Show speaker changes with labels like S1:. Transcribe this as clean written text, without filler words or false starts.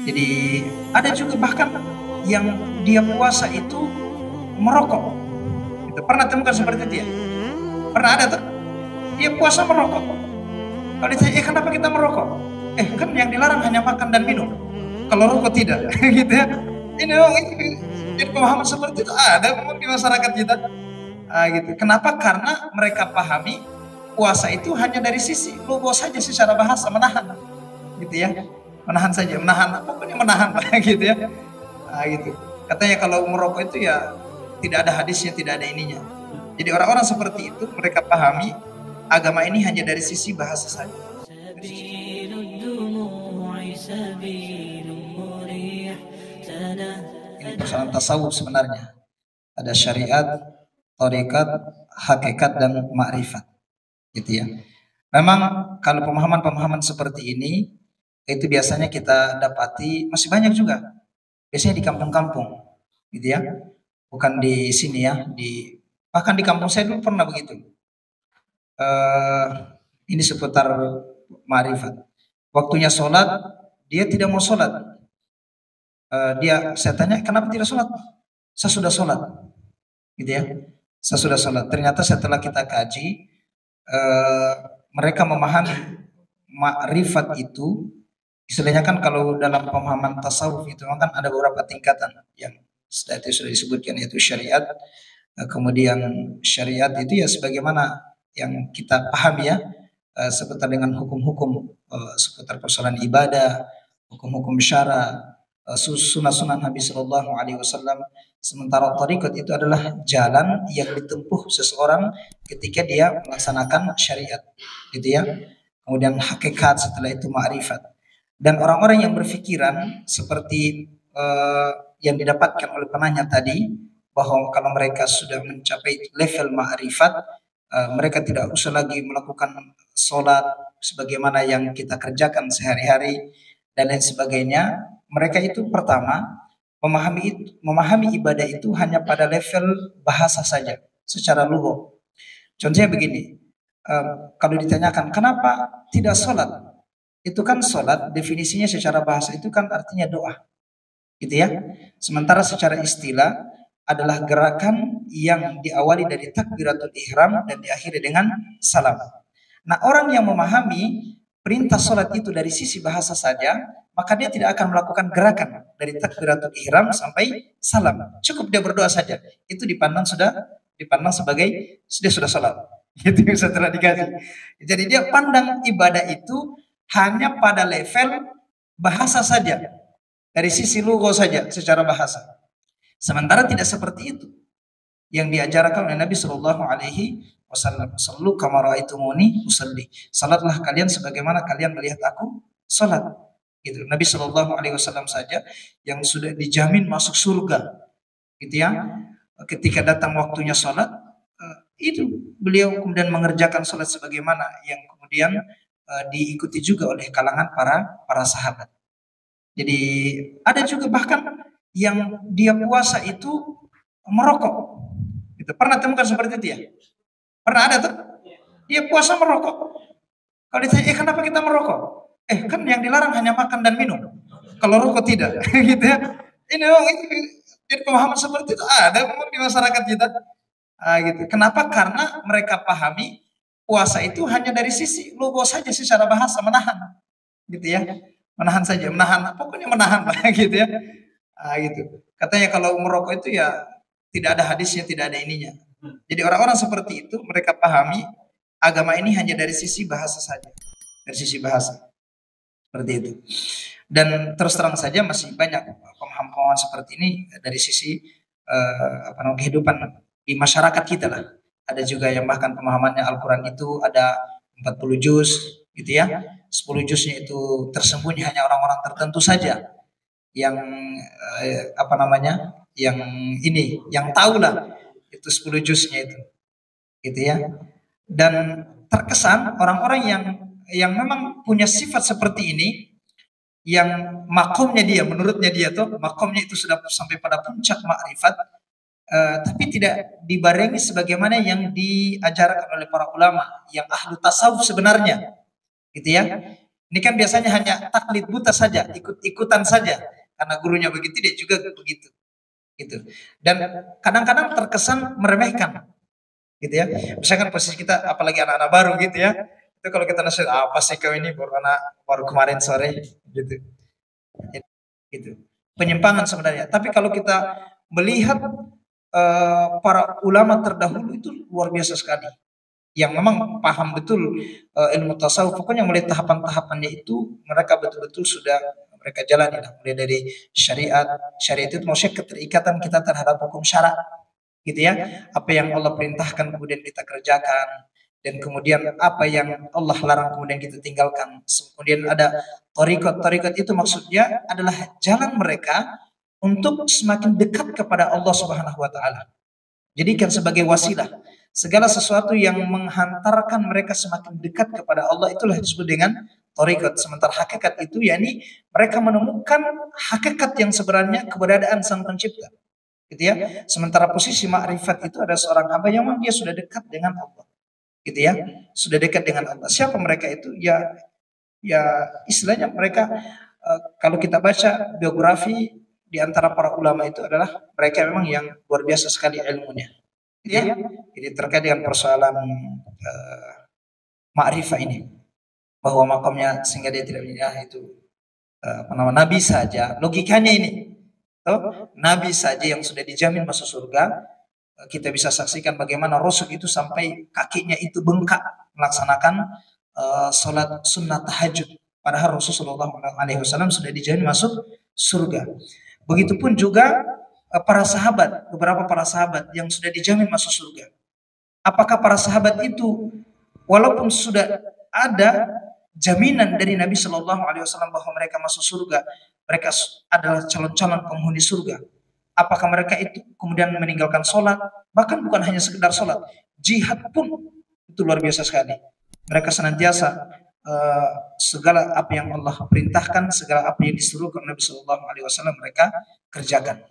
S1: Jadi ada juga bahkan yang dia puasa itu merokok. Gitu. Pernah temukan seperti itu ya? Pernah ada tuh? Dia puasa merokok. Kalau ditanya, kenapa kita merokok? Kan yang dilarang hanya makan dan minum. Kalau rokok tidak, gitu ya. Ini memang ini pemahaman seperti itu ada memang di masyarakat kita. Gitu. Kenapa? Karena mereka pahami puasa itu hanya dari sisi logo saja secara bahasa menahan, gitu ya, menahan saja, menahan, pokoknya menahan lah, gitu ya. Gitu. Katanya kalau merokok itu ya tidak ada hadisnya, tidak ada ininya. Jadi orang-orang seperti itu mereka pahami agama ini hanya dari sisi bahasa saja. Ini persoalan tasawuf sebenarnya. Ada syariat, tarekat, hakikat dan makrifat, gitu ya. Memang kalau pemahaman-pemahaman seperti ini itu biasanya kita dapati masih banyak juga. Biasanya di kampung-kampung, gitu ya. Bukan di sini ya, bahkan di kampung saya dulu pernah begitu. Ini seputar makrifat. Waktunya sholat, dia tidak mau sholat. Saya tanya, kenapa tidak sholat? Saya sudah sholat, gitu ya. Saya sudah sholat. Ternyata setelah kita kaji, mereka memahami makrifat itu, istilahnya kan kalau dalam pemahaman tasawuf itu kan ada beberapa tingkatan yang sudah disebutkan, yaitu syariat. Kemudian syariat itu ya sebagaimana yang kita pahami ya, seputar dengan hukum-hukum seputar persoalan ibadah, hukum-hukum syara, sunnah-sunnah Nabi Shallallahu Alaihi Wasallam. Sementara tarikat itu adalah jalan yang ditempuh seseorang ketika dia melaksanakan syariat, gitu ya. Kemudian hakikat, setelah itu ma'rifat. Dan orang-orang yang berpikiran seperti yang didapatkan oleh penanya tadi, bahwa kalau mereka sudah mencapai level ma'rifat, mereka tidak usah lagi melakukan sholat sebagaimana yang kita kerjakan sehari-hari dan lain sebagainya. Mereka itu pertama memahami ibadah itu hanya pada level bahasa saja, secara lughah. Contohnya begini, kalau ditanyakan kenapa tidak sholat, itu kan sholat definisinya secara bahasa itu kan artinya doa, gitu ya. Sementara secara istilah adalah gerakan yang diawali dari takbiratul ihram dan diakhiri dengan salam. Nah, orang yang memahami perintah sholat itu dari sisi bahasa saja, maka dia tidak akan melakukan gerakan dari takbiratul ihram sampai salam. Cukup dia berdoa saja. Itu dipandang sebagai dia sudah sholat. Itu setelah dikaji. Jadi dia pandang ibadah itu hanya pada level bahasa saja, dari sisi lugo saja secara bahasa. Sementara tidak seperti itu yang diajarkan oleh Nabi Shallallahu Alaihi Wasallam. Sallu kama raaitumuni usalli. Salatlah kalian sebagaimana kalian melihat aku salat. Gitu. Nabi Shallallahu Alaihi Wasallam saja yang sudah dijamin masuk surga, gitu ya. Ketika datang waktunya salat, itu beliau kemudian mengerjakan salat sebagaimana yang kemudian diikuti juga oleh kalangan para sahabat. Jadi ada juga bahkan yang dia puasa itu merokok. Gitu. Pernah temukan seperti itu ya? Pernah ada tuh? Dia puasa merokok. Kalau ditanya, kenapa kita merokok? Kan yang dilarang hanya makan dan minum. Kalau rokok tidak, gitu ya. Ini memang jadi pemahaman seperti itu ada memang di masyarakat kita. Gitu. Kenapa? Karena mereka pahami puasa itu hanya dari sisi logo saja secara bahasa menahan, gitu ya. Menahan saja, menahan, pokoknya menahan lah, gitu ya. Gitu. Katanya kalau merokok itu ya tidak ada hadisnya, tidak ada ininya. Jadi orang-orang seperti itu mereka pahami agama ini hanya dari sisi bahasa saja, dari sisi bahasa, seperti itu. Dan terus terang saja masih banyak pemahaman seperti ini dari sisi kehidupan di masyarakat kita lah. Ada juga yang bahkan pemahamannya Al-Quran itu ada 40 juz, gitu ya. 10 juznya itu tersembunyi hanya orang-orang tertentu saja yang yang ini, yang tahu lah itu 10 juznya itu, gitu ya. Dan terkesan orang-orang yang memang punya sifat seperti ini, yang makomnya dia, menurutnya dia tuh makomnya itu sudah sampai pada puncak makrifat, tapi tidak dibarengi sebagaimana yang diajarkan oleh para ulama yang ahlu tasawuf sebenarnya, gitu ya. Ini kan biasanya hanya taklid buta saja, ikut-ikutan saja, karena gurunya begitu dia juga begitu, gitu. Dan kadang-kadang terkesan meremehkan, gitu ya. Misalkan posisi kita, apalagi anak-anak baru gitu ya, itu kalau kita nasihat, apa sih kau ini baru kemarin sore, gitu. Gitu. Penyimpangan sebenarnya. Tapi kalau kita melihat para ulama terdahulu itu luar biasa sekali, yang memang paham betul ilmu tasawuf. Pokoknya mulai tahapan-tahapannya itu mereka betul-betul sudah mereka jalani. Mulai dari syariat, syariat itu maksudnya keterikatan kita terhadap hukum syarak, gitu ya. Apa yang Allah perintahkan kemudian kita kerjakan, dan kemudian apa yang Allah larang kemudian kita tinggalkan. Kemudian ada torikot itu maksudnya adalah jalan mereka untuk semakin dekat kepada Allah Subhanahu wa taala. Jadikan sebagai wasilah. Segala sesuatu yang menghantarkan mereka semakin dekat kepada Allah itulah disebut dengan torikot. Sementara hakikat itu yakni mereka menemukan hakikat yang sebenarnya keberadaan Sang Pencipta, gitu ya. Sementara posisi ma'rifat itu ada seorang hamba yang memang dia sudah dekat dengan Allah, gitu ya, sudah dekat dengan Allah. Siapa mereka itu? Ya istilahnya mereka kalau kita baca biografi di antara para ulama itu adalah mereka memang yang luar biasa sekali ilmunya, gitu ya. Jadi terkait dengan persoalan ma'rifah ini, bahwa makamnya sehingga dia tidak itu nabi saja, logikanya ini, nabi saja yang sudah dijamin masuk surga. Kita bisa saksikan bagaimana Rasul itu sampai kakinya itu bengkak melaksanakan sholat sunnah tahajud, padahal Rasulullah SAW sudah dijamin masuk surga. Begitupun juga para sahabat, beberapa para sahabat yang sudah dijamin masuk surga. Apakah para sahabat itu walaupun sudah ada jaminan dari Nabi Shallallahu Alaihi Wasallam bahwa mereka masuk surga, mereka adalah calon-calon penghuni surga, apakah mereka itu kemudian meninggalkan sholat? Bahkan bukan hanya sekedar sholat, jihad pun itu luar biasa sekali. Mereka senantiasa segala apa yang Allah perintahkan, segala apa yang disuruhkan Nabi Shallallahu Alaihi Wasallam mereka kerjakan.